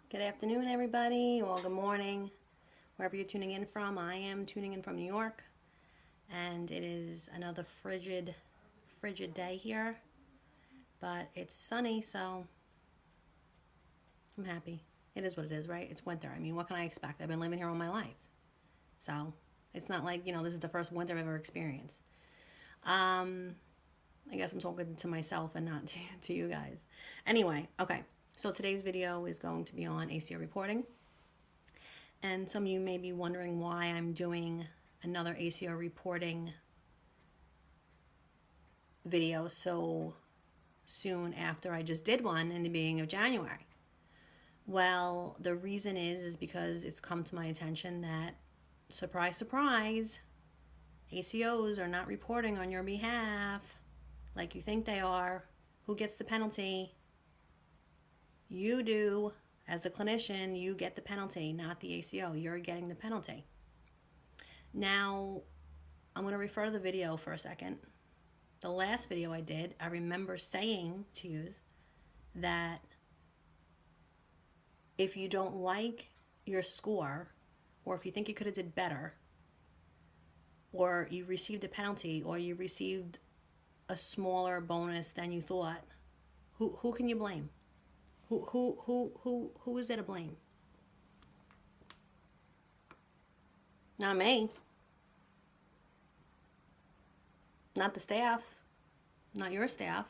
Good afternoon, everybody, or good morning, wherever you're tuning in from. I am tuning in from New York, and it is another frigid day here, but it's sunny, so I'm happy. It is what it is, right? It's winter. I mean, what can I expect? I've been living here all my life, so it's not like, this is the first winter I've ever experienced. I guess I'm talking to myself and not to you guys. Anyway, okay. So today's video is going to be on ACO reporting. And some of you may be wondering why I'm doing another ACO reporting video so soon after I just did one in the beginning of January. Well, the reason is because it's come to my attention that, surprise, surprise, ACOs are not reporting on your behalf like you think they are. Who gets the penalty? You do. As the clinician, you get the penalty, not the ACO. You're getting the penalty. Now, I'm going to refer to the video for a second. The last video I did, I remember saying to you that if you don't like your score, or if you think you could have did better, or you received a penalty, or you received a smaller bonus than you thought, who can you blame? Who is there to blame? Not me. Not the staff. Not your staff.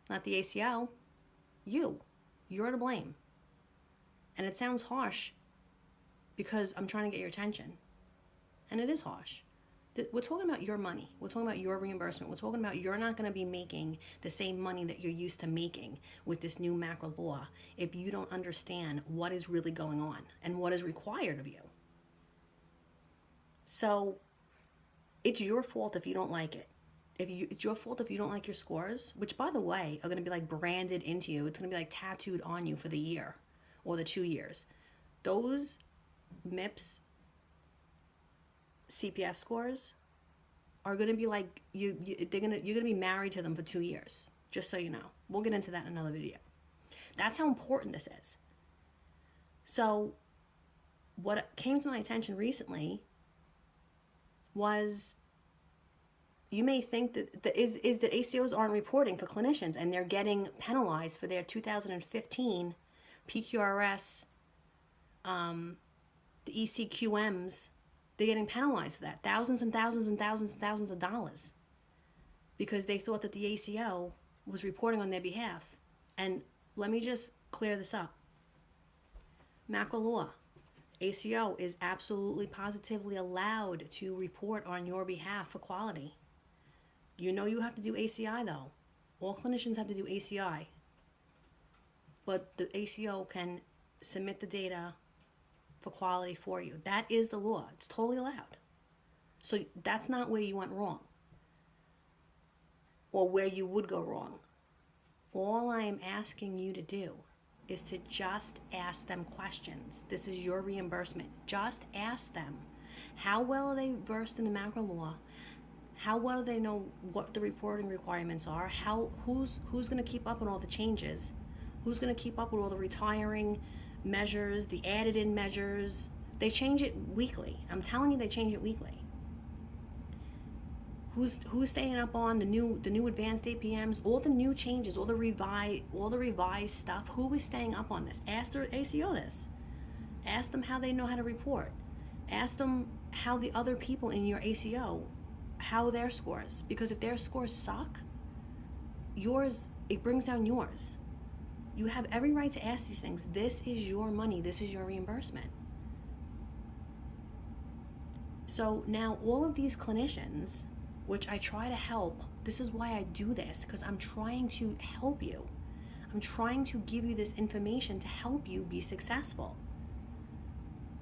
Not the ACO. You. You're to blame. And it sounds harsh because I'm trying to get your attention. And it is harsh. We're talking about your money. We're talking about your reimbursement. We're talking about you're not going to be making the same money that you're used to making with this new macro law if you don't understand what is really going on and what is required of you. So it's your fault if you don't like it. It's your fault if you don't like your scores, which, by the way, are going to be like branded into you. It's going to be like tattooed on you for the year or the 2 years. Those MIPS CPS scores are going to be like you're going to be married to them for 2 years, just so you know. We'll get into that in another video. That's how important this is. So what came to my attention recently was, you may think that that ACOs aren't reporting for clinicians and they're getting penalized for their 2015 PQRS, the ECQMs. They're getting penalized for that. Thousands and thousands and thousands and thousands of dollars. Because they thought that the ACO was reporting on their behalf. And let me just clear this up. Macro law. ACO is absolutely positively allowed to report on your behalf for quality. You know you have to do ACI though. All clinicians have to do ACI. But the ACO can submit the data for quality for you. That is the law. It's totally allowed. So that's not where you went wrong or where you would go wrong. All I am asking you to do is to just ask them questions. This is your reimbursement. Just ask them. How well are they versed in the macro law? How well do they know what the reporting requirements are? Who's going to keep up on all the changes? Who's going to keep up with all the retiring measures, the added in measures? They change it weekly. I'm telling you, they change it weekly. Who's staying up on the new advanced APMs, all the new changes, all the revised stuff? Who is staying up on this? Ask their ACO this. Ask them how they know how to report. Ask them how the other people in your ACO, how their scores. Because if their scores suck, it brings down yours. You have every right to ask these things. This is your money. This is your reimbursement. So now all of these clinicians, which I try to help, this is why I do this, because I'm trying to help you. I'm trying to give you this information to help you be successful.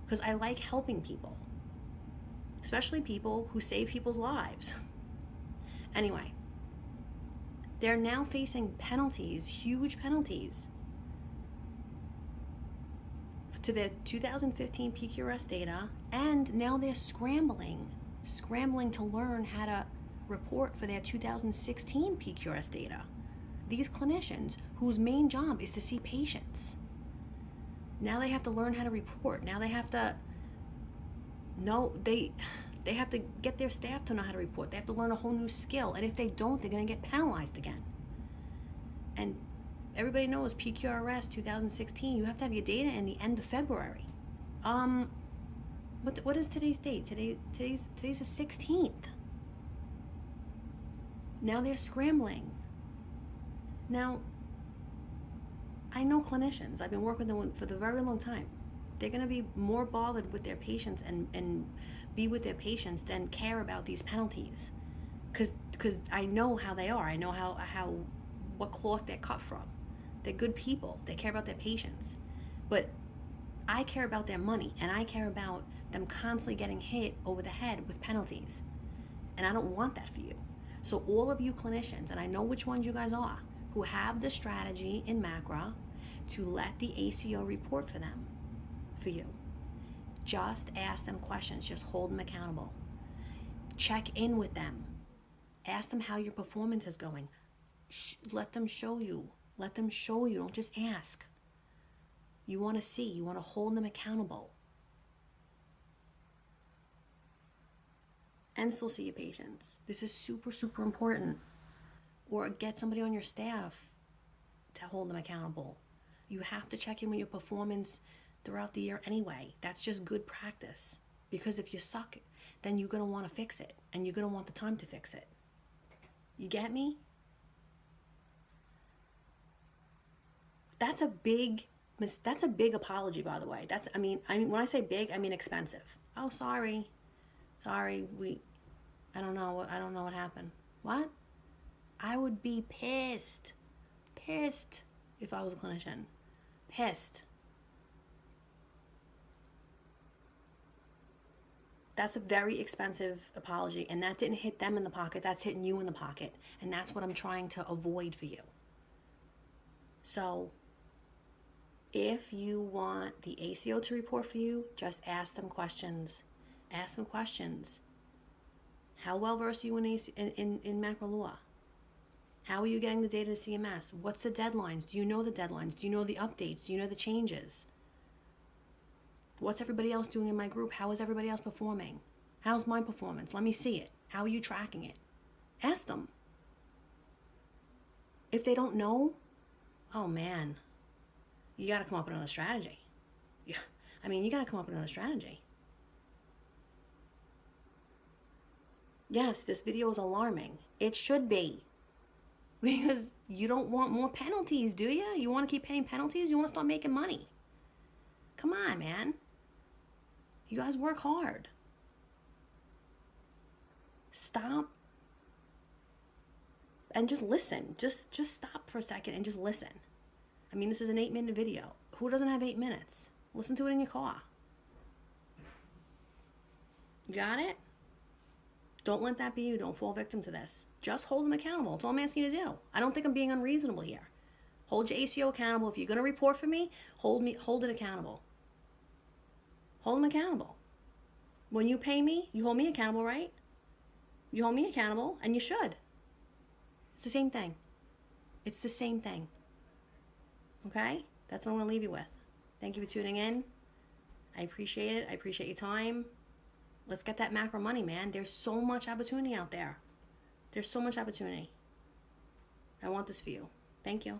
Because I like helping people, especially people who save people's lives. Anyway, they're now facing penalties, huge penalties, to their 2015 PQRS data, and now they're scrambling to learn how to report for their 2016 PQRS data. These clinicians whose main job is to see patients. Now they have to learn how to report. Now they have to know they have to get their staff to know how to report. They have to learn a whole new skill. And if they don't, they're going to get penalized again. And everybody knows PQRS 2016, you have to have your data in the end of February. What is today's date? Today's the 16th. Now they're scrambling. Now, I know clinicians. I've been working with them for a very long time. They're going to be more bothered with their patients and be with their patients than care about these penalties. Because I know how they are. I know how what cloth they're cut from. They're good people. They care about their patients. But I care about their money, and I care about them constantly getting hit over the head with penalties. And I don't want that for you. So all of you clinicians, and I know which ones you guys are, who have the strategy in MACRA to let the ACO report for them, for you, just ask them questions. Just hold them accountable. Check in with them. Ask them how your performance is going. Let them show you. Let them show you. Don't just ask. You want to see. You want to hold them accountable. And still see your patients. This is super, super important. Or get somebody on your staff to hold them accountable. You have to check in with your performance throughout the year anyway. That's just good practice. Because if you suck, then you're going to want to fix it. And you're going to want the time to fix it. You get me? That's a big apology, by the way. I mean when I say big, I mean expensive. Oh, sorry, I don't know what happened. What? I would be pissed if I was a clinician. Pissed. That's a very expensive apology, and that didn't hit them in the pocket. That's hitting you in the pocket, and that's what I'm trying to avoid for you. So if you want the ACO to report for you, just ask them questions. Ask them questions. How well versed are you in macro law? How are you getting the data to CMS? What's the deadlines? Do you know the deadlines? Do you know the updates? Do you know the changes? What's everybody else doing in my group? How is everybody else performing? How's my performance? Let me see it. How are you tracking it? Ask them. If they don't know, oh man, you got to come up with another strategy. Yeah, you got to come up with another strategy. Yes, this video is alarming. It should be. Because you don't want more penalties, do you? You want to keep paying penalties? You want to start making money? Come on, man. You guys work hard. Stop and just listen. Just stop for a second and just listen. This is an 8-minute video. Who doesn't have 8 minutes? Listen to it in your car. Got it? Don't let that be you. Don't fall victim to this. Just hold them accountable. That's all I'm asking you to do. I don't think I'm being unreasonable here. Hold your ACO accountable. If you're going to report for me, hold it accountable. Hold them accountable. When you pay me, you hold me accountable, right? You hold me accountable, and you should. It's the same thing. It's the same thing. Okay? That's what I'm going to leave you with. Thank you for tuning in. I appreciate it. I appreciate your time. Let's get that macro money, man. There's so much opportunity out there. There's so much opportunity. I want this for you. Thank you.